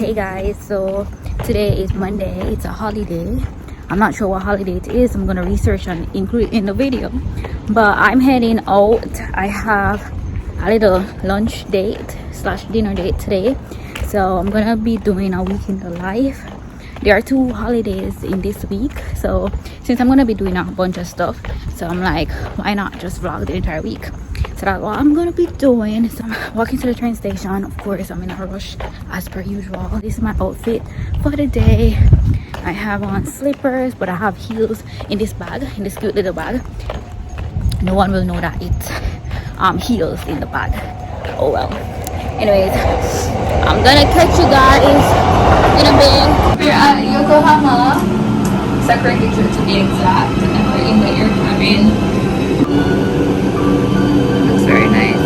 Hey guys, so today is Monday. It's a holiday. I'm not sure what holiday it is. I'm gonna research and include it in the video, but I'm heading out. I have a little lunch date slash dinner date today, so I'm gonna be doing a week in the life. There are 2 holidays in this week, so since I'm gonna be doing a bunch of stuff, so I'm like, why not just vlog the entire week? So that's what I'm gonna be doing. So I'm walking to the train station. Of course, I'm in a rush as per usual. This is my outfit for the day. I have on slippers, but I have heels in this bag, in this cute little bag. No one will know that it's heels in the bag. Oh well. Anyways, I'm gonna catch you guys in a bit. We're at Yokohama, Sakura Picture to be exact, and we're in the air cabin. Looks very nice.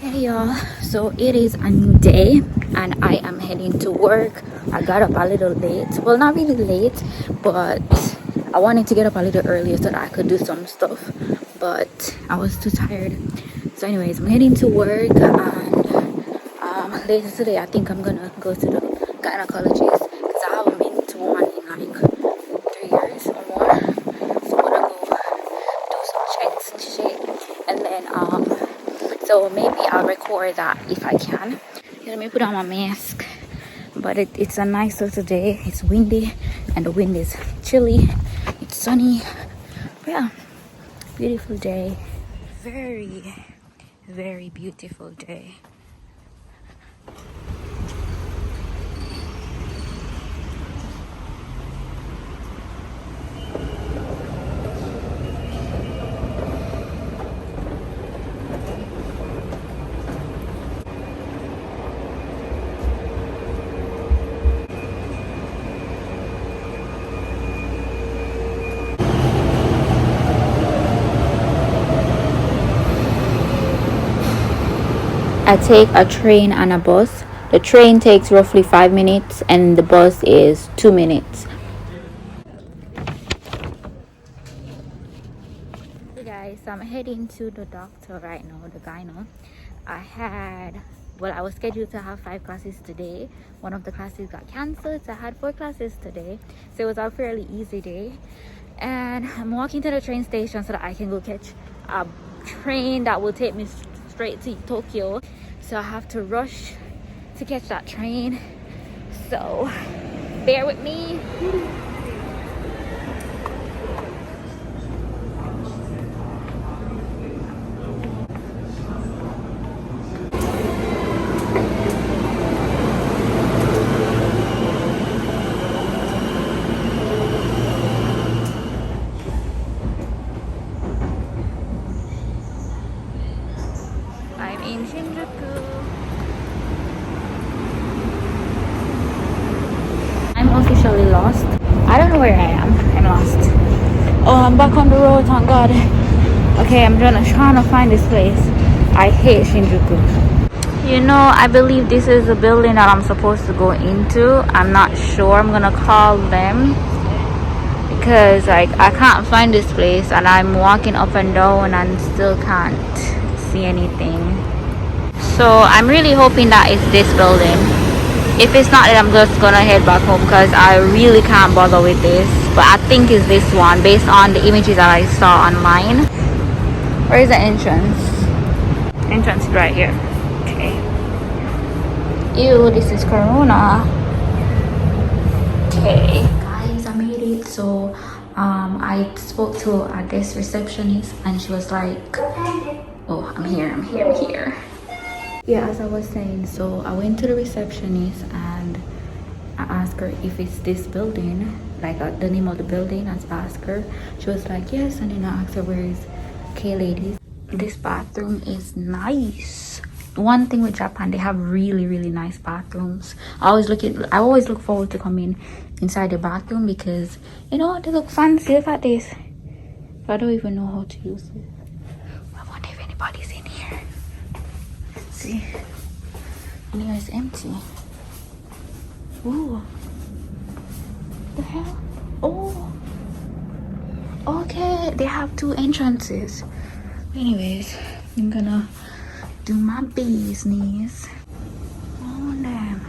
Hey y'all, so it is a new day and I am heading to work. I got up a little late, well not really late, but I wanted to get up a little earlier so that I could do some stuff, but I was too tired. So anyways, I'm heading to work, and later today I think I'm gonna go to the gynecologist because I haven't been to one in like 3 years or more. So I'm gonna go do some checks and shit, and then so maybe I'll record that if I can. Let me put on my mask. But it's a nice little day. It's windy and the wind is chilly. It's sunny. Yeah, beautiful day. Very, very beautiful day. I take a train and a bus. The train takes roughly 5 minutes and the bus is 2 minutes. Hey guys, so I'm heading to the doctor right now, the gyno. I was scheduled to have 5 classes today. One of the classes got cancelled, so I had 4 classes today. So it was a fairly easy day. And I'm walking to the train station so that I can go catch a train that will take me straight to Tokyo. So I have to rush to catch that train, so bear with me. I'm in Shinjuku. I'm officially lost. I don't know where I am. I'm lost. Oh, I'm back on the road, thank God. Okay, I'm trying to find this place. I hate Shinjuku. You know, I believe this is the building that I'm supposed to go into. I'm not sure. I'm gonna call them because like I can't find this place and I'm walking up and down and still can't see anything. So I'm really hoping that it's this building. If it's not, then I'm just gonna head back home because I really can't bother with this. But I think it's this one based on the images that I saw online. Where is the entrance? Entrance is right here. Okay. Ew, this is Corona. Okay. Guys, I made it. So I spoke to a desk receptionist and she was like, oh, I'm here. Yeah, as I was saying, so I went to the receptionist and I asked her if it's this building, like the name of the building. I asked her. She was like, yes, and then I asked her, where is okay, ladies? This bathroom is nice. One thing with Japan, they have really, really nice bathrooms. I always look forward to coming inside the bathroom because, you know, they look fancy. Look at this. I don't even know how to use it. I wonder if anybody's in here. See, and here is empty. Ooh, the hell? Oh, okay, they have 2 entrances. Anyways, I'm gonna do my business. Oh damn.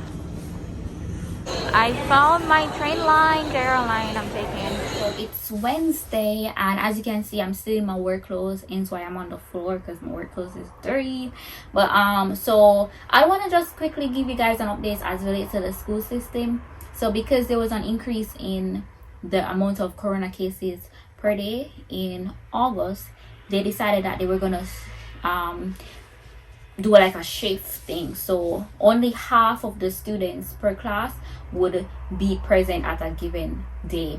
I found my train line, general line I'm taking. So it's Wednesday, and as you can see, I'm still in my work clothes, and so I'm on the floor because my work clothes is dirty. But so I want to just quickly give you guys an update as relates to the school system. So because there was an increase in the amount of corona cases per day in August, they decided that they were gonna do like a shift thing. So only half of the students per class would be present at a given day.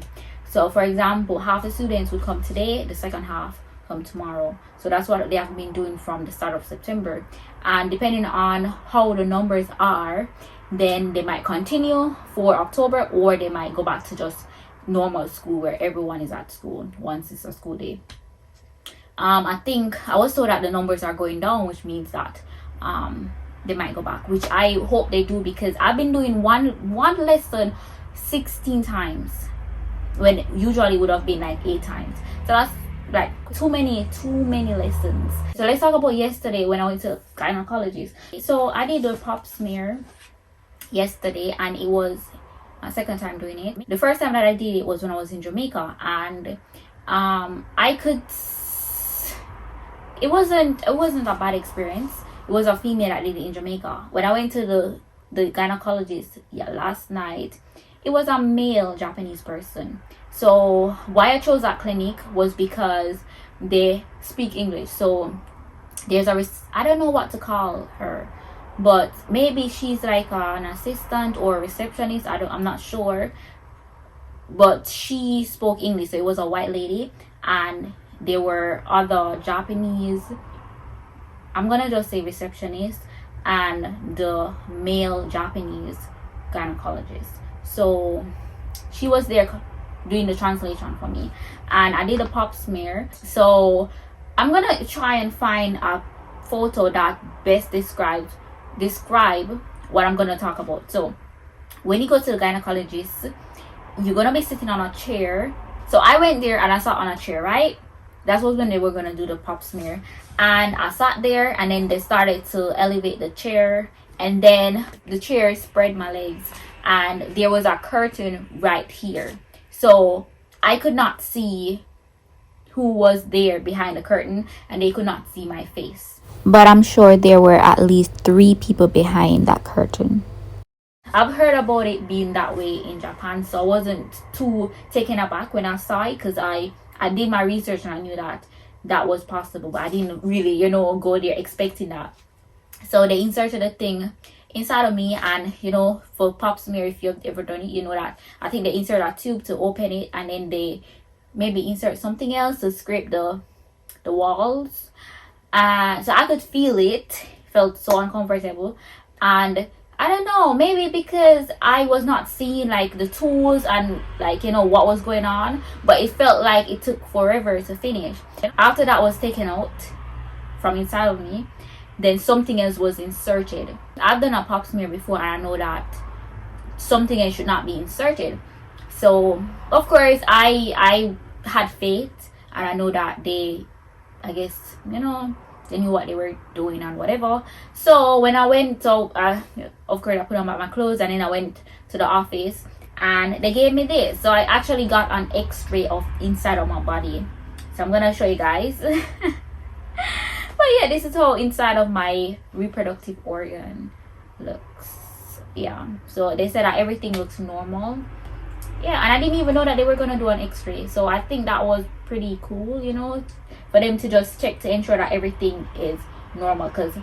So for example, half the students would come today, the second half come tomorrow. So that's what they have been doing from the start of September, and depending on how the numbers are, then they might continue for October, or they might go back to just normal school where everyone is at school once it's a school day. I think I was told that the numbers are going down, which means that they might go back, which I hope they do, because I've been doing one lesson 16 times when usually would have been like 8 times. So that's like too many lessons. So let's talk about yesterday when I went to gynecologist. So I did a pap smear yesterday, and it was my second time doing it. The first time that I did it was when I was in Jamaica, and I could, it wasn't a bad experience. It was a female that did it in Jamaica. When I went to the gynecologist last night, it was a male Japanese person. So why I chose that clinic was because they speak English. So there's I don't know what to call her, but maybe she's like an assistant or a receptionist. I'm not sure, but she spoke English. So it was a white lady, and there were other Japanese, I'm gonna just say receptionist, and the male Japanese gynecologist. So she was there doing the translation for me, and I did a pap smear. So I'm gonna try and find a photo that best describe what I'm gonna talk about. So when you go to the gynecologist, you're gonna be sitting on a chair. So I went there and I sat on a chair, right? That was when they were gonna do the pap smear, and I sat there, and then they started to elevate the chair, and then the chair spread my legs, and there was a curtain right here. So I could not see who was there behind the curtain, and they could not see my face. But I'm sure there were at least 3 people behind that curtain. I've heard about it being that way in Japan, so I wasn't too taken aback when I saw it, because I did my research and I knew that was possible, but I didn't really, go there expecting that. So they inserted a thing inside of me, and for pap smear, if you've ever done it, you know that I think they insert a tube to open it, and then they maybe insert something else to scrape the walls. So I could feel it, felt so uncomfortable, and I don't know, maybe because I was not seeing like the tools and like what was going on, but it felt like it took forever to finish. After that was taken out from inside of me, then something else was inserted. I've done a pap smear before, and I know that something else should not be inserted. So of course I had faith, and I know that they, I guess, they knew what they were doing and whatever. So when I went, of course I put on my clothes, and then I went to the office, and they gave me this. So I actually got an x-ray of inside of my body. So I'm gonna show you guys. But yeah, this is how inside of my reproductive organ looks. Yeah, so they said that everything looks normal. Yeah, and I didn't even know that they were gonna do an x-ray. So I think that was pretty cool, for them to just check to ensure that everything is normal, because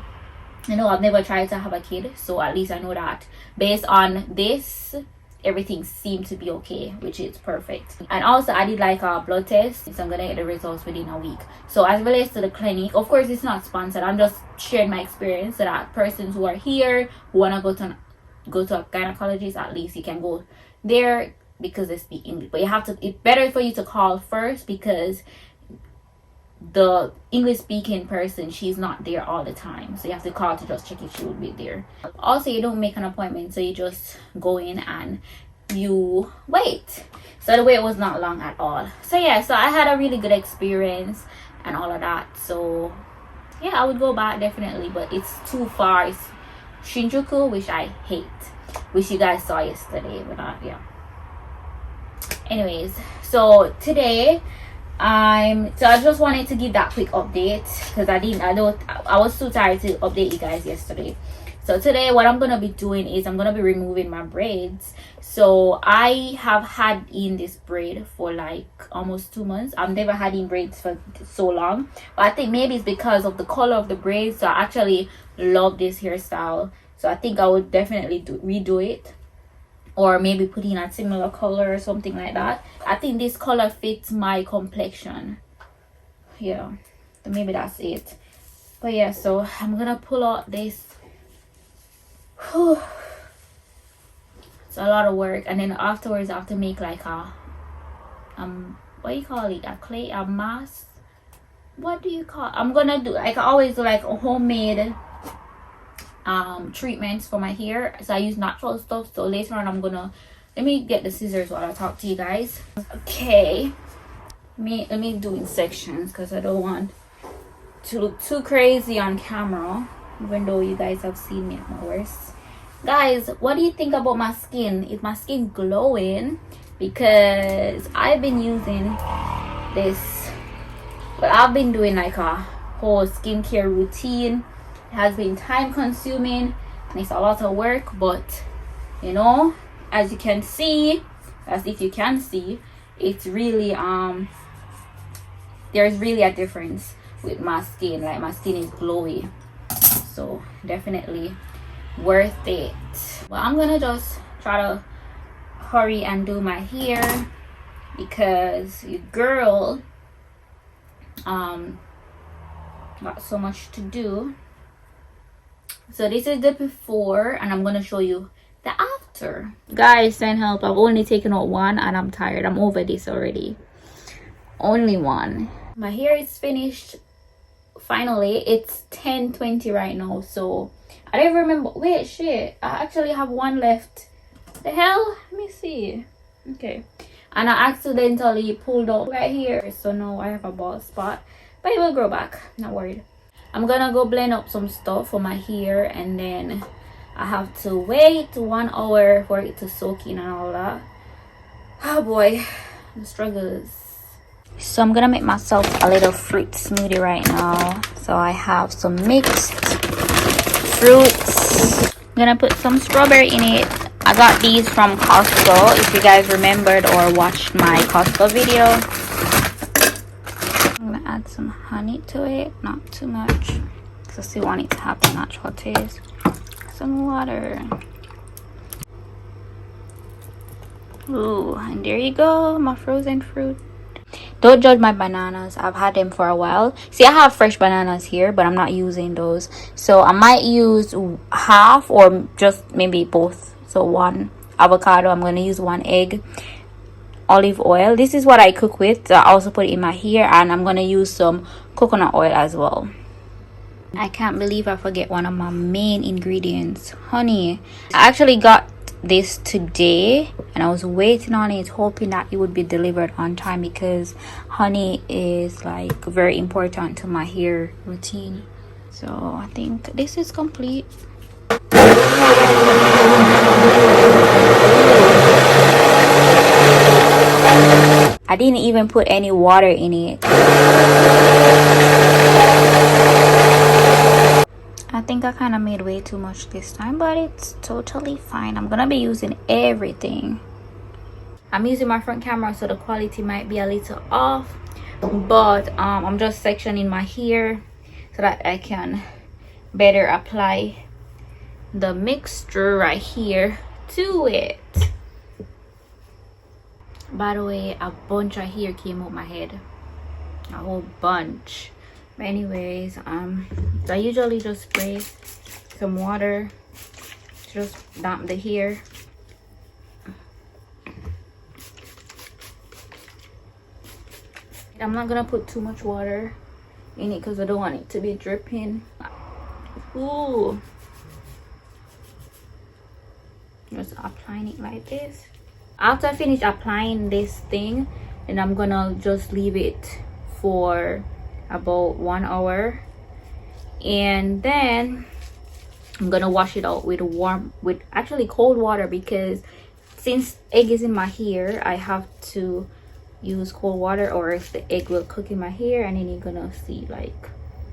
I've never tried to have a kid, so at least I know that based on this, everything seemed to be okay, which is perfect. And also I did like a blood test, so I'm gonna get the results within a week. So as it relates to the clinic, of course it's not sponsored, I'm just sharing my experience so that persons who are here who want to go to a gynecologist, at least you can go there because they speak English. But it's better for you to call first, because the English speaking person, she's not there all the time, so you have to call to just check if she will be there. Also, you don't make an appointment, so you just go in and you wait. So the wait was not long at all. So yeah, so I had a really good experience and all of that. So yeah, I would go back definitely, but it's too far. It's Shinjuku, which I hate, which you guys saw yesterday, but not, yeah. Anyways, so today I just wanted to give that quick update because I was too tired to update you guys yesterday. So today what I'm gonna be doing is I'm gonna be removing my braids. So I have had in this braid for like almost 2 months. I've never had in braids for so long, but I think maybe it's because of the color of the braids. So I actually love this hairstyle, so I think I would definitely redo it, or maybe put in a similar color or something like that. I think this color fits my complexion. Yeah, so maybe that's it. But yeah, so I'm gonna pull out this. Whew. It's a lot of work, and then afterwards I have to make like a what do you call it, a mask, what do you call it? I'm gonna do, like I always do, like a homemade treatments for my hair. So I use natural stuff. So later on I'm gonna, let me get the scissors while I talk to you guys. Okay, let me do in sections because I don't want to look too crazy on camera, even though you guys have seen me at my worst. Guys, what do you think about my skin? Is my skin glowing? Because I've been using this, but I've been doing like a whole skincare routine. It has been time consuming and it's a lot of work, but you know, as you can see, as if you can see, it's really there's really a difference with my skin. Like my skin is glowy, so definitely worth it. Well, I'm gonna just try to hurry and do my hair because your girl got so much to do. So this is the before, and I'm gonna show you the after. Guys, send help. I've only taken out one and I'm tired. I'm over this already. Only one. My hair is finished finally. It's 10:20 right now, so I don't remember. Wait, shit, I actually have one left. The hell? Let me see. Okay, and I accidentally pulled out right here, so now I have a bald spot, but it will grow back, not worried. I'm gonna go blend up some stuff for my hair, and then I have to wait 1 hour for it to soak in and all that. Oh boy, the struggles. So I'm gonna make myself a little fruit smoothie right now. So I have some mixed fruits. I'm gonna put some strawberry in it. I got these from Costco, if you guys remembered or watched my Costco video. I'm gonna add some honey to it, not too much, because I still want it to have the natural taste. Some water. Ooh, and there you go, my frozen fruit. Don't judge my bananas. I've had them for a while. See, I have fresh bananas here, but I'm not using those. So I might use half or just maybe both. So 1 avocado. I'm going to use 1 egg. Olive oil. This is what I cook with. I also put it in my hair. And I'm going to use some coconut oil as well. I can't believe I forget one of my main ingredients. Honey. I actually got this today and I was waiting on it, hoping that it would be delivered on time, because honey is like very important to my hair routine. So I think this is complete. I didn't even put any water in it. I think I kind of made way too much this time, but it's totally fine. I'm gonna be using everything. I'm using my front camera, so the quality might be a little off, but I'm just sectioning my hair so that I can better apply the mixture right here to it. By the way, a bunch of hair came out my head, a whole bunch. But anyways, I usually just spray some water to just damp the hair. I'm not gonna put too much water in it because I don't want it to be dripping. Ooh, just applying it like this. After I finish applying this thing, then I'm gonna just leave it for about 1 hour, and then I'm gonna wash it out with actually cold water, because since egg is in my hair, I have to use cold water, or if the egg will cook in my hair, and then you're gonna see like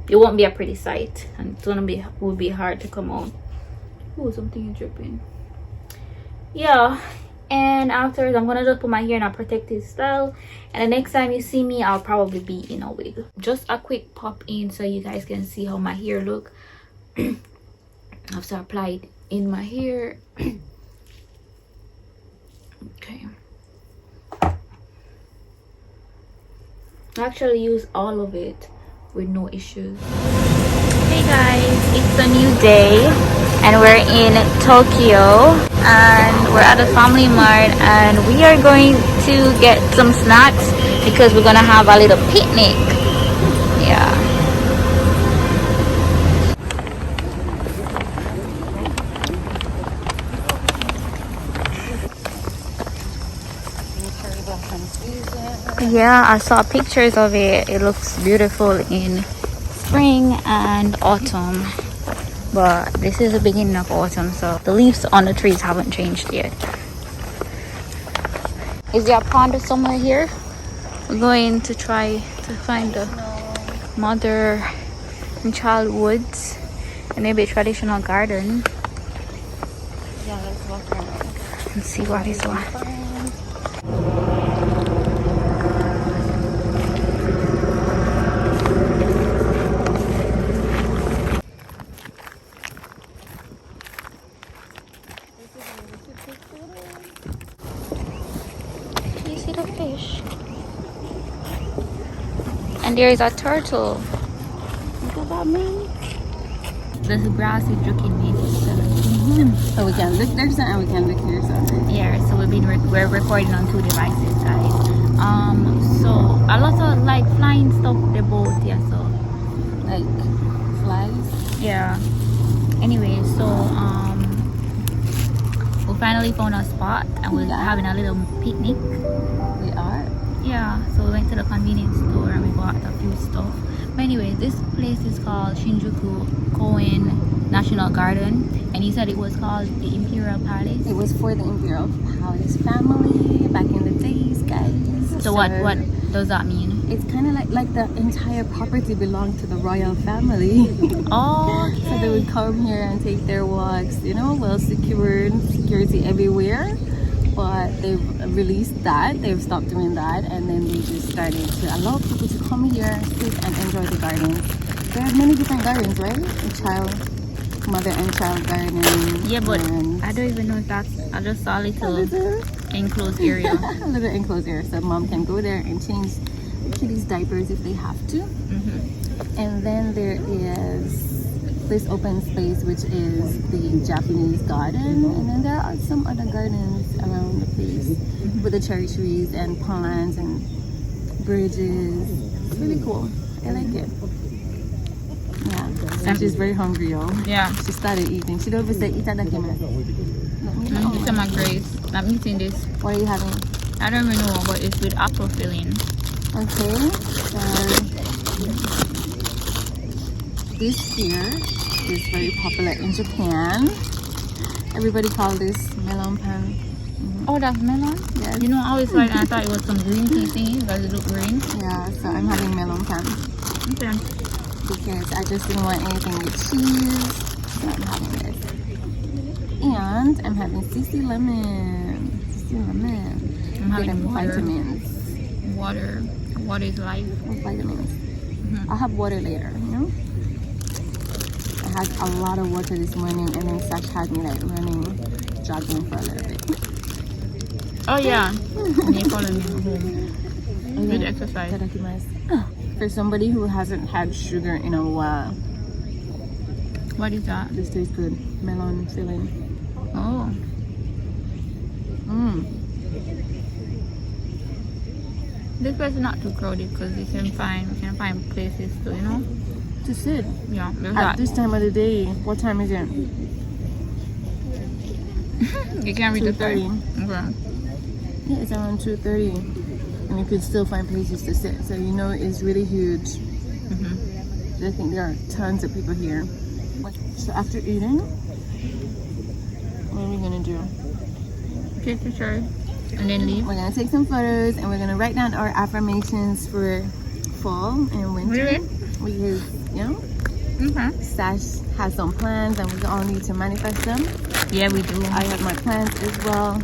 it won't be a pretty sight, and it's gonna will be hard to come out. Oh, something is dripping. Yeah, and afterwards I'm gonna just put my hair in a protective style, and the next time you see me, I'll probably be in a wig. Just a quick pop in so you guys can see how my hair look after I applied in my hair. Okay, I actually use all of it with no issues. Hey guys, it's a new day and we're in Tokyo, and we're at a family mart, and we are going to get some snacks because we're gonna have a little picnic. Yeah. Yeah, I saw pictures of it. It looks beautiful in spring and autumn, but this is the beginning of autumn, so the leaves on the trees haven't changed yet. Is there a pond somewhere here? We're going to try to find the mother and child woods and maybe a traditional garden. Yeah, let's walk around and see what is what. Fish, and there is a turtle. Look at that, man. The grass is looking me. So we can look there and we can look here. So yeah, so we're recording on 2 devices, guys. So a lot of like flying stuff they both, yeah, so like flies. Yeah. Anyway, so we finally found a spot and we're having a little picnic. We are. Yeah, so we went to the convenience store and we bought a few stuff. But anyway, this place is called Shinjuku Gyoen National Garden, and he said it was called the Imperial Palace. It was for the Imperial Palace family back in the days, guys. So what does that mean? It's kind of like the entire property belonged to the royal family. Oh, okay. So they would come here and take their walks, you know, well secured, security everywhere. But they've released that, they've stopped doing that, and then they just started to allow people to come here, sit and enjoy the gardens. There are many different gardens, right? Mother and child garden. Yeah, but I don't even know if that's, I just saw a little enclosed area. A little enclosed area, so mom can go there and change kitties' diapers if they have to. And then there is this open space, which is the Japanese garden, and then there are some other gardens around the place with the cherry trees and ponds and bridges. It's really cool. I like it. Yeah, and she's very hungry, y'all. Yeah, she started eating. She don't say itadakimasu. It's my grace. I'm eating this. What are you having? I don't even know, but it's with apple filling. Okay, so this here is very popular in Japan. Everybody calls this melon pan. Oh, that's melon? Yes. You know, I always I thought it was some green tea thingy because it looked green. Yeah, so I'm having melon pan. Okay. Because I just didn't want anything with cheese. So I'm having this. And I'm having CC lemon. CC lemon. I'm having water. Vitamins. Water. Water is life. Vitamins. I'll have water later, you know? I had a lot of water this morning, and then Sash had me like running, jogging for a little bit. Oh yeah. They follow me home. Good exercise. For somebody who hasn't had sugar in a while. What is that? This tastes good. Melon filling. Oh. This place is not too crowded because we can find places to, you know, to sit. Yeah. At this time of the day, what time is it? You can't read the 2:30. Okay. Yeah, it's around 2:30, and you could still find places to sit. So you know it's really huge. I think there are tons of people here. So after eating, what are we gonna do? Take pictures and then leave. We're gonna take some photos and we're gonna write down our affirmations for fall and winter. Really? Because, you know, Sash has some plans and we all need to manifest them. Yeah, we do. I have my plans as well.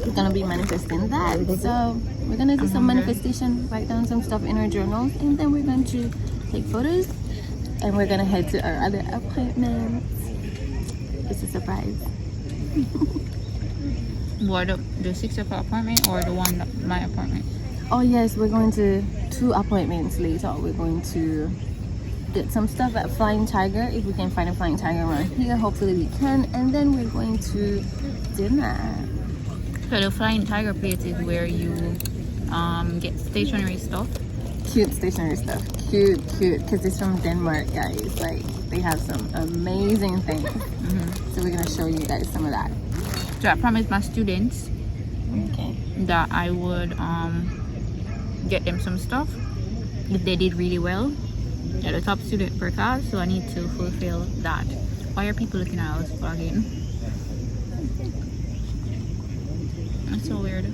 We're gonna be manifesting that. So we're gonna do some manifestation, write down some stuff in our journals, and then we're going to take photos and we're gonna head to our other appointments. It's a surprise. What, the 6 o'clock appointment or the one, my appointment? Oh yes, we're going to 2 appointments later. We're going to get some stuff at Flying Tiger, if we can find a Flying Tiger around here. Hopefully we can. And then we're going to dinner. So the Flying Tiger place is where you get stationery stuff. Cute stationery stuff. Cute, because it's from Denmark, guys. Like, they have some amazing things. So we're gonna show you guys some of that. So I promised my students that I would get them some stuff if they did really well. They're the top student per class, so I need to fulfill that. Why are people looking at us vlogging? That's so weird.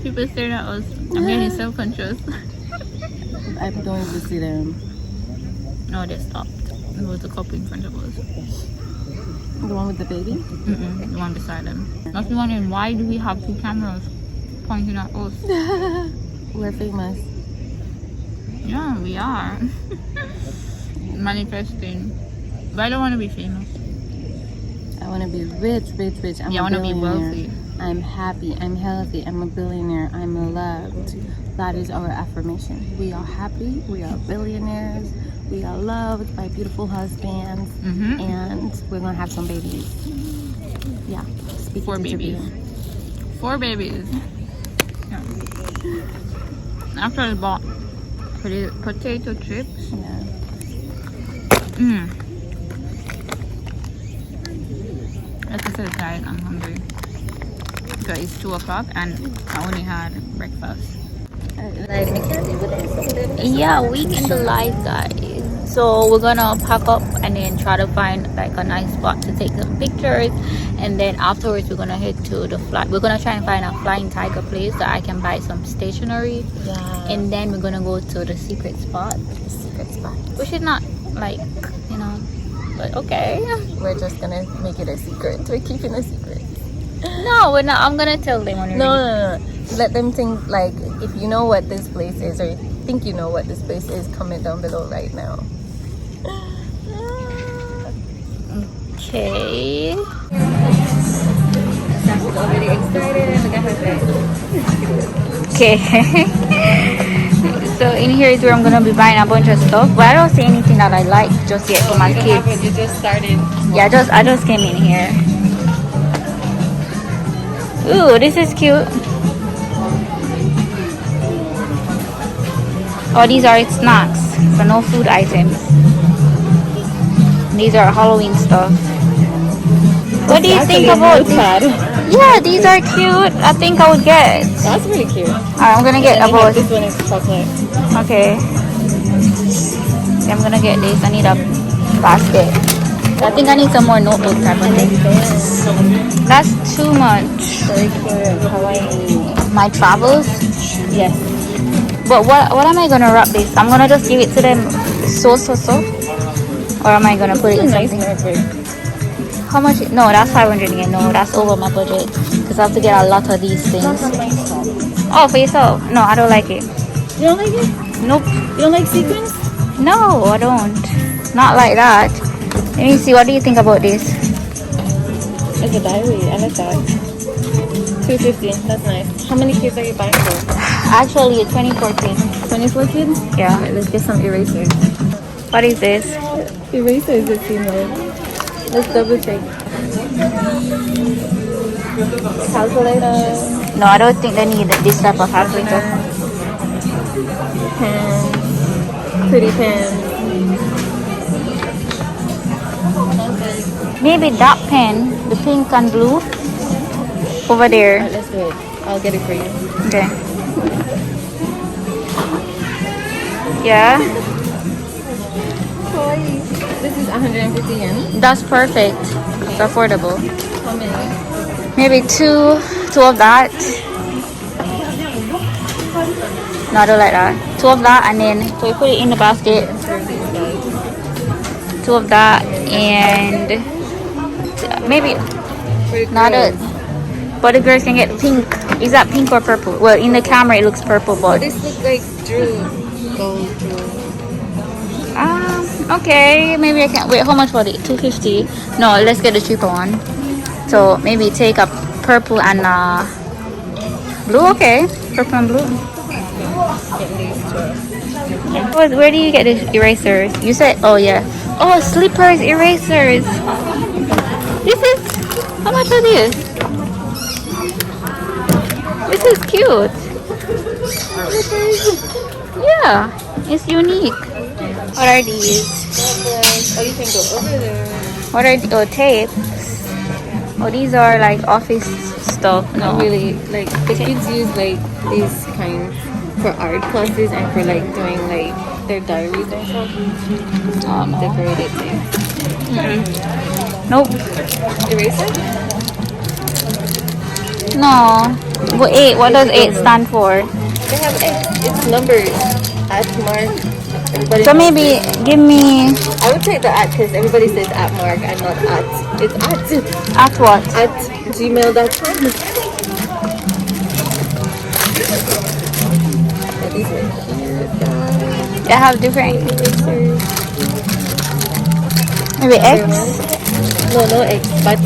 People staring at us. I'm getting self-conscious. I'm going to see them. No, they stopped. There was a couple in front of us. The one with the baby? The one beside them. Must be wondering, why do we have 2 cameras pointing at us? We're famous. Yeah, we are. Manifesting. But I don't want to be famous. I want to be rich. I'm I want to be wealthy. I'm happy. I'm healthy. I'm a billionaire. I'm loved. That is our affirmation. We are happy. We are billionaires. We are loved by beautiful husbands. And we're going to have some babies. Yeah. 4 babies. 4 babies. Yeah. After I bought potato chips. Yeah. Like I said, guys, I'm hungry. So it's 2 o'clock and I only had breakfast. Yeah, week in the life, guys. So we're gonna pack up and then try to find like a nice spot to take some pictures, and then afterwards we're gonna head to the we're gonna try and find a Flying Tiger place that I can buy some stationery. And then we're gonna go to the secret spot. Which is not like, you know, but okay. We're just gonna make it a secret. We're keeping a secret. No, we're not. I'm gonna tell them when No. Let them think, like, if you know what this place is, or think you know what this place is, comment down below right now. Okay. She's already excited. Look at her face. Okay. So in here is where I'm gonna be buying a bunch of stuff, but I don't see anything that I like just yet for my kids. You just started. Yeah, I just came in here. Ooh, this is cute. Oh, these are snacks for no food items. These are Halloween stuff. What do you think about these? Yeah, these are cute. I think I would get. That's really cute. Alright, I'm gonna get a both. This one is chocolate. Okay. I'm gonna get this. I need a basket. I think I need some more notebook type of thing. That's too much. Very cute. Hawaii. My travels? Yes. But what am I gonna wrap this? I'm gonna just give it to them so. Or am I gonna put it in something? How much? No, that's 500 yen. No, that's over my budget. Because I have to get a lot of these things. Oh, for yourself? No, I don't like it. You don't like it? Nope. You don't like sequins? No, I don't. Not like that. Let me see. What do you think about this? It's a diary. I like that. $250. That's nice. How many kids are you buying for? Actually, 24 kids. 24 kids? Yeah. Alright, let's get some erasers. What is this? Erasers, it seems like. Let's double check. Calculator. No, I don't think they need this type of calculator. Pens. Pretty pens. Maybe that pen, the pink and blue, over there. Alright, let's do it. I'll get it for you. Okay. Yeah. kawaii. This is 150 yen. That's perfect. It's affordable. How many? Maybe two of that. No, I don't like that. Two of that, and then so we put it in the basket. Two of that, and maybe not a. But the girls can get pink. Is that pink or purple? Well, in the camera it looks purple, but This looks like gold jewel. Okay, maybe I can. Wait, how much was it? 250. No, let's get the cheaper one. So maybe take a purple and blue. Okay, purple and blue. Where do you get the erasers? You said, oh yeah. Oh, slippers erasers. This is, how much are these? This is cute. Yeah, it's unique. What are these? Oh, you can go over there. What are the tapes? Oh, these are like office stuff. No, Not really. Like the kids use like these kinds for art classes and for like doing like their diaries and stuff. Decorated things. Nope. Eraser? No. What 8? What does 8 stand for? They have X. It's numbers. At mark. Everybody So knows maybe it. give me I would take the at because everybody says at mark and not at. It's at. at what? At gmail.com. These are cute, guys. They have different. Erasers. Maybe X. No X. But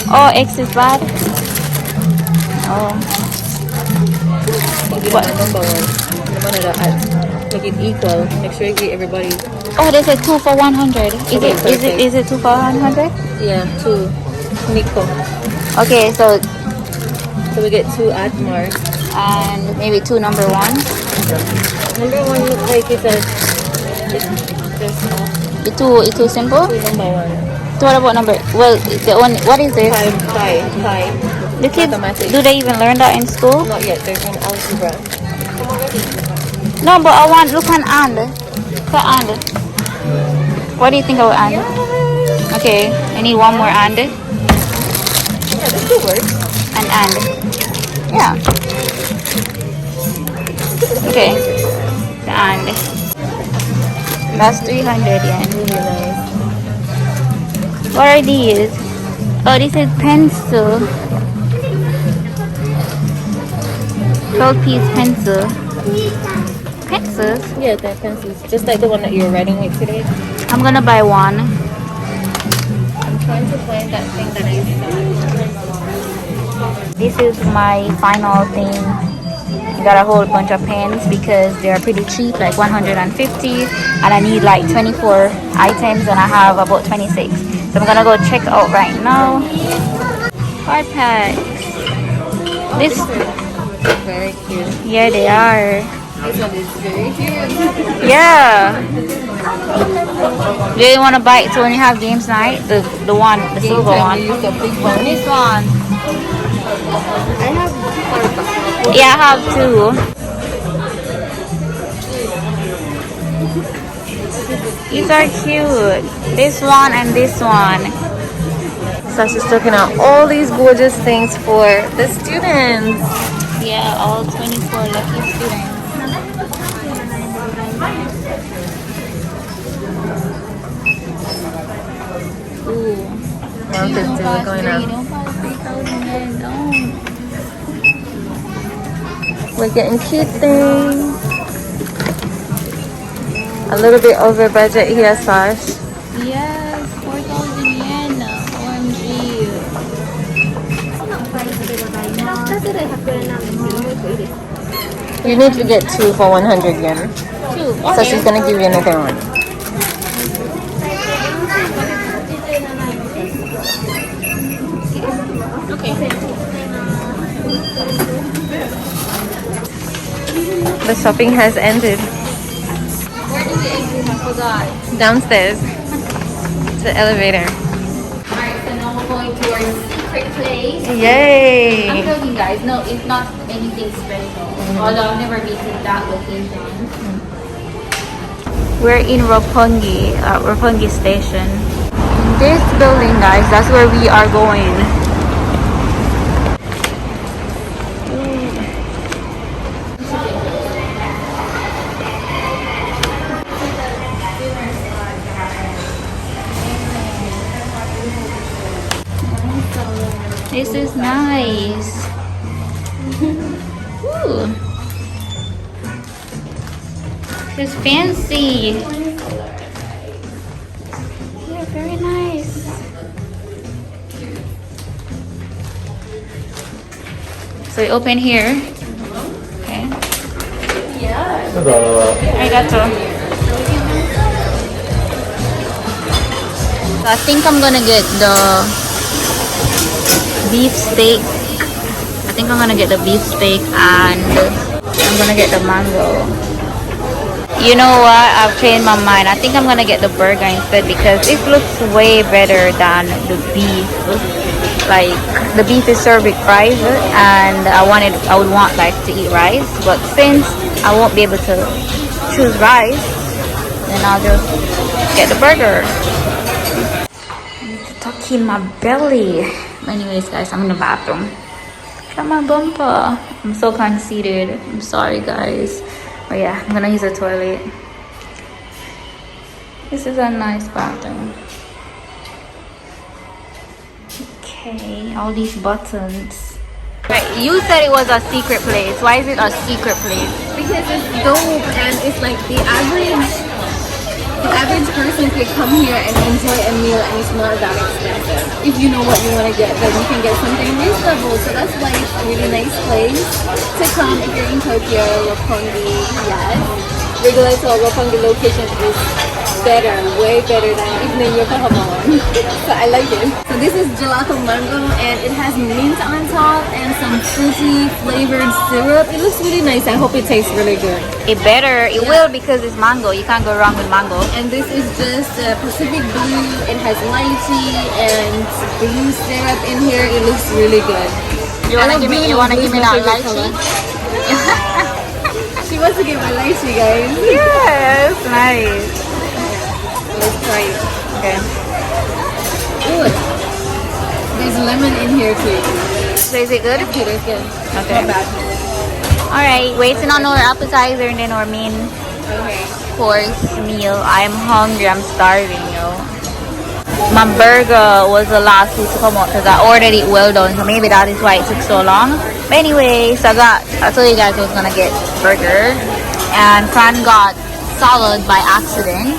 Oh, X is bad. Oh. what? Number one. One of the at. Make it equal. Make sure you get everybody. Oh, they said 2 for 100. Is it 2 for 100? Yeah, 2. Nico. Okay, so So we get 2 at mark. and maybe 2 number 1. Number 1 looks like it's just It's too simple. 2 number 1. So what about number? Well, the one. What is this? Five. The kids, Mathematics. do they even learn that in school? Not yet. They're in algebra. No, but I want look and and. What do you think of and? Okay, I need one more and. Yeah, this could work. And. Yeah. Okay. The and. That's 300 yen. Really nice. What are these? Oh, this is pencil. 12-piece pencil. Pencils? Yeah, they're pencils. Just like the one that you're writing with today. I'm gonna buy one. I'm trying to find that thing that I saw. This is my final thing. I got a whole bunch of pens because they're pretty cheap, like 150, and I need like 24 items and I have about 26. So I'm gonna go check out right now. Card packs. This, Very cute. yeah, they are. This one is very cute. Yeah. Do you want to buy it to when you have games night? The silver one. Use the big one. This one. I have four. Yeah, I have 2. These are cute. This one and this one. So she's looking at all these gorgeous things for the students. Yeah, all 24 lucky students. Ooh. Mountain Dew going up. Don't buy 3,000 yen. Don't. We're getting cute things. A little bit over budget here, Sash. Yes, 4,000 yen. OMG. You need to get 2 for 100 yen. 2. So Okay. she's gonna give you another one. The shopping has ended. Where do we exit? I forgot. Downstairs. The elevator. Alright, so now we're going to our secret place. I'm Yay! joking, guys. No, it's not anything special. Although I've never been to that location. We're in Roppongi, Roppongi Station. This building, guys, that's where we are going. This is nice. Ooh. This is fancy. Yeah, very nice. So we open here. Okay. Arigato. So I think I'm gonna get the beef steak. I think I'm gonna get the beef steak and I'm gonna get the mango. You know what? I've changed my mind. I think I'm gonna get the burger instead because it looks way better than the beef. Like the beef is served with fries and I would want like to eat rice, but since I won't be able to choose rice, then I'll just get the burger. It's stuck in my belly. Anyways, guys, I'm in the bathroom. Look at my bumper. I'm so conceited. I'm sorry, guys. But yeah, I'm gonna use the toilet. This is a nice bathroom. Okay, all these buttons. Right, you said it was a secret place. Why is it a secret place? Because it's dope and it's like the average person could come here and enjoy a meal and it's not that expensive. If you know what you want to get, then you can get something reasonable. So that's why it's a really nice place to come if you're in Tokyo. Roppongi, yes. Regular Roppongi location is better, way better than even the Yokohama one. So I like it. So this is gelato mango and it has mint on top and some fruity flavored syrup. It looks really nice. I hope it tastes really good. It better. It will because it's mango. You can't go wrong with mango. And this is just Pacific Blue. It has lychee and blue syrup in here. It looks really good. You wanna give me that lychee? She wants to get my lychee, guys. Yes, nice. Let's try it. Okay. Ooh, there's lemon in here too. So is it good? It's good, it's good. Okay. Not bad. Alright, waiting on our appetizer and then our main course meal. I'm hungry, I'm starving, yo. My burger was the last food to come out because I ordered it well done, so maybe that is why it took so long. But anyway, so I told you guys I was gonna get burger, and Fran got salad by accident.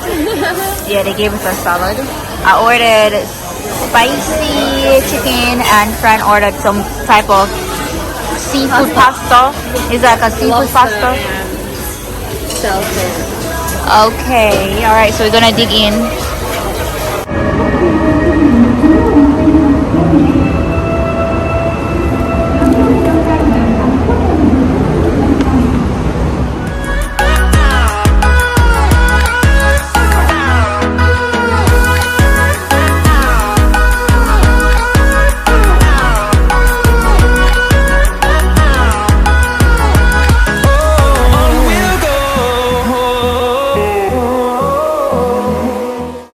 Yeah, they gave us a salad. I ordered spicy chicken and Fran ordered some type of seafood pasta. It's like a seafood pasta. Okay, alright, so we're gonna dig in.